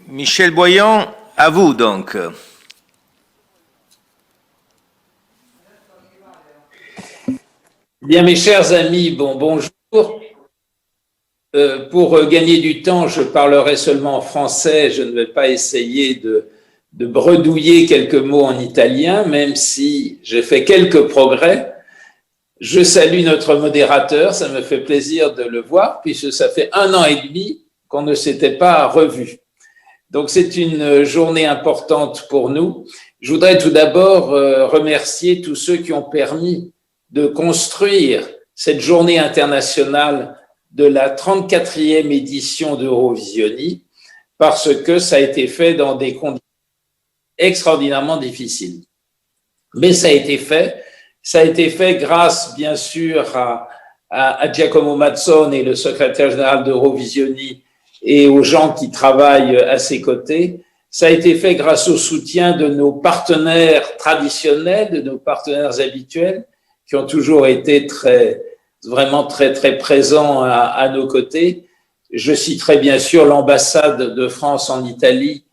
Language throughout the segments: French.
Michel Boyan, à vous donc. Bien, mes chers amis, bonjour. Pour gagner du temps, je parlerai seulement en français. Je ne vais pas essayer de bredouiller quelques mots en italien, même si j'ai fait quelques progrès. Je salue notre modérateur. Ça me fait plaisir de le voir, puisque ça fait 1 an et demi qu'on ne s'était pas revus. Donc, c'est une journée importante pour nous. Je voudrais tout d'abord remercier tous ceux qui ont permis de construire cette journée internationale de la 34e édition d'Eurovisionie, parce que ça a été fait dans des conditions extraordinairement difficiles. Mais ça a été fait grâce, bien sûr, à Giacomo Mazzone, le secrétaire général d'Eurovisionie, et aux gens qui travaillent à ses côtés. Ça a été fait grâce au soutien de nos partenaires traditionnels, de nos partenaires habituels, qui ont toujours été vraiment très présents à nos côtés. Je citerai bien sûr l'ambassade de France en Italie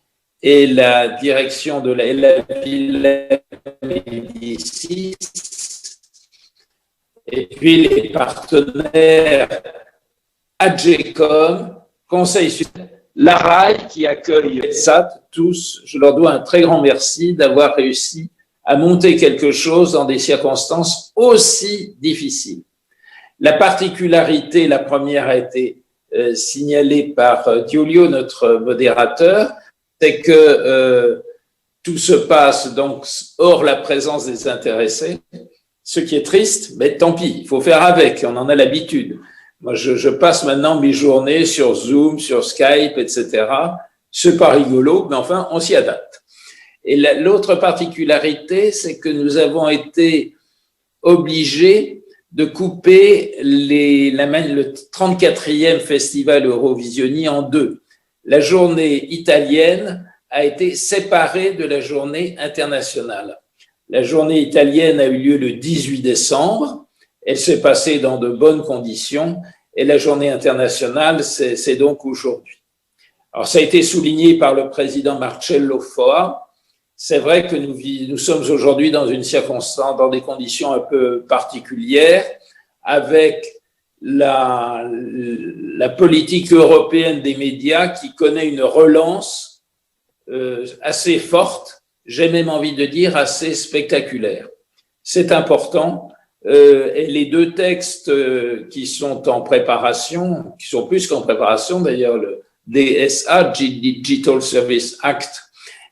et la direction de la Villa Médicis, et puis les partenaires AGECOM, Conseil supérieur, la RAI qui accueille SAT, tous, je leur dois un très grand merci d'avoir réussi à monter quelque chose dans des circonstances aussi difficiles. La particularité, la première a été signalée par Giulio, notre modérateur, c'est que tout se passe donc hors la présence des intéressés, ce qui est triste, mais tant pis, il faut faire avec, on en a l'habitude. Moi, je passe maintenant mes journées sur Zoom, sur Skype, etc. C'est pas rigolo, mais enfin, on s'y adapte. Et l'autre particularité, c'est que nous avons été obligés de couper le 34e festival Eurovisionie en deux. La journée italienne a été séparée de la journée internationale. La journée italienne a eu lieu le 18 décembre. Elle s'est passée dans de bonnes conditions et la journée internationale, c'est donc aujourd'hui. Alors, ça a été souligné par le président Marcello Foa. C'est vrai que nous sommes aujourd'hui dans une circonstance, dans des conditions un peu particulières, avec la politique européenne des médias qui connaît une relance assez forte, j'ai même envie de dire assez spectaculaire. C'est important. Et les deux textes qui sont en préparation, qui sont plus qu'en préparation d'ailleurs, le DSA, Digital Service Act,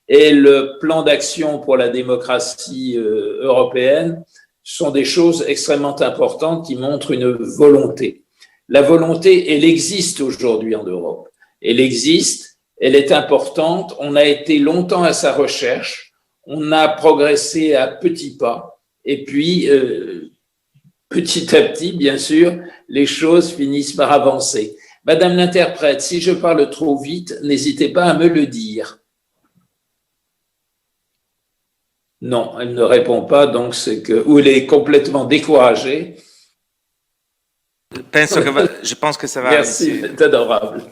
et le plan d'action pour la démocratie européenne, sont des choses extrêmement importantes qui montrent une volonté. La volonté, elle existe aujourd'hui en Europe. Elle existe, elle est importante. On a été longtemps à sa recherche. On a progressé à petits pas. Et puis, petit à petit, bien sûr, les choses finissent par avancer. Madame l'interprète, si je parle trop vite, n'hésitez pas à me le dire. Non, elle ne répond pas, donc c'est que, ou elle est complètement découragée. Je pense que ça va. Merci, c'est adorable.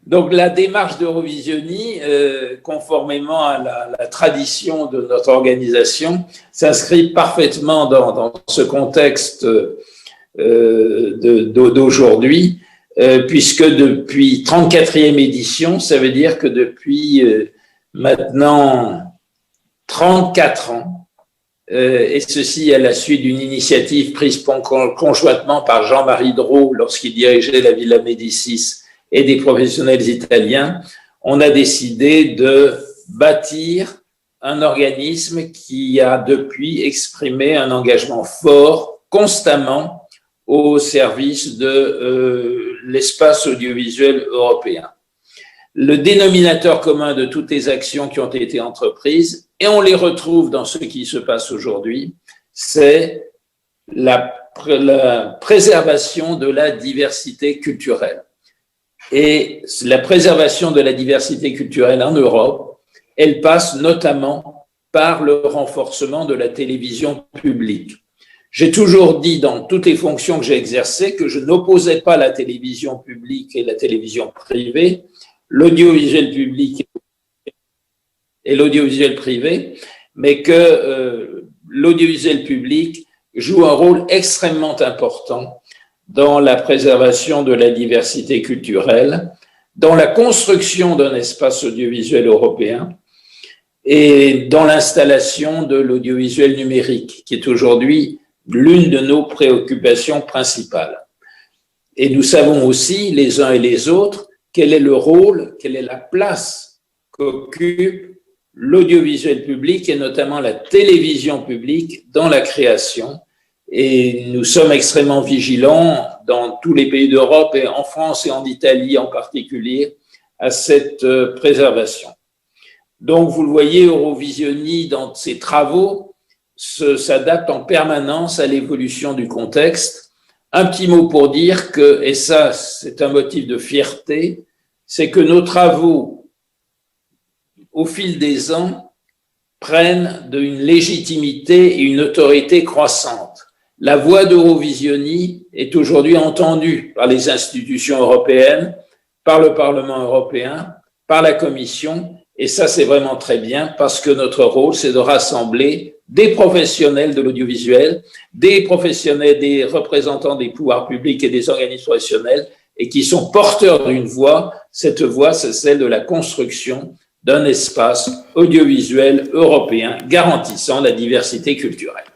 Donc, la démarche d'Eurovisionie, conformément à la tradition de notre organisation, s'inscrit parfaitement dans ce contexte d'aujourd'hui, puisque depuis 34e édition, ça veut dire que depuis maintenant 34 ans, et ceci à la suite d'une initiative prise conjointement par Jean-Marie Drault lorsqu'il dirigeait la Villa Médicis et des professionnels italiens, on a décidé de bâtir un organisme qui a depuis exprimé un engagement fort, constamment, au service de l'espace audiovisuel européen. Le dénominateur commun de toutes les actions qui ont été entreprises, et on les retrouve dans ce qui se passe aujourd'hui, c'est la préservation de la diversité culturelle. Et la préservation de la diversité culturelle en Europe, elle passe notamment par le renforcement de la télévision publique. J'ai toujours dit dans toutes les fonctions que j'ai exercées que je n'opposais pas la télévision publique et la télévision privée. l'audiovisuel public et l'audiovisuel privé, mais que l'audiovisuel public joue un rôle extrêmement important dans la préservation de la diversité culturelle, dans la construction d'un espace audiovisuel européen et dans l'installation de l'audiovisuel numérique, qui est aujourd'hui l'une de nos préoccupations principales. Et nous savons aussi, les uns et les autres, quel est le rôle, quelle est la place qu'occupe l'audiovisuel public et notamment la télévision publique dans la création. Et nous sommes extrêmement vigilants dans tous les pays d'Europe et en France et en Italie en particulier à cette préservation. Donc, vous le voyez, Eurovisioni, dans ses travaux, s'adapte en permanence à l'évolution du contexte. Un petit mot pour dire que, et ça, c'est un motif de fierté, c'est que nos travaux, au fil des ans, prennent une légitimité et une autorité croissante. La voix d'Eurovisioni est aujourd'hui entendue par les institutions européennes, par le Parlement européen, par la Commission, et ça, c'est vraiment très bien parce que notre rôle, c'est de rassembler des professionnels de l'audiovisuel, des professionnels, des représentants des pouvoirs publics et des organismes professionnels et qui sont porteurs d'une voix. Cette voix, c'est celle de la construction d'un espace audiovisuel européen garantissant la diversité culturelle.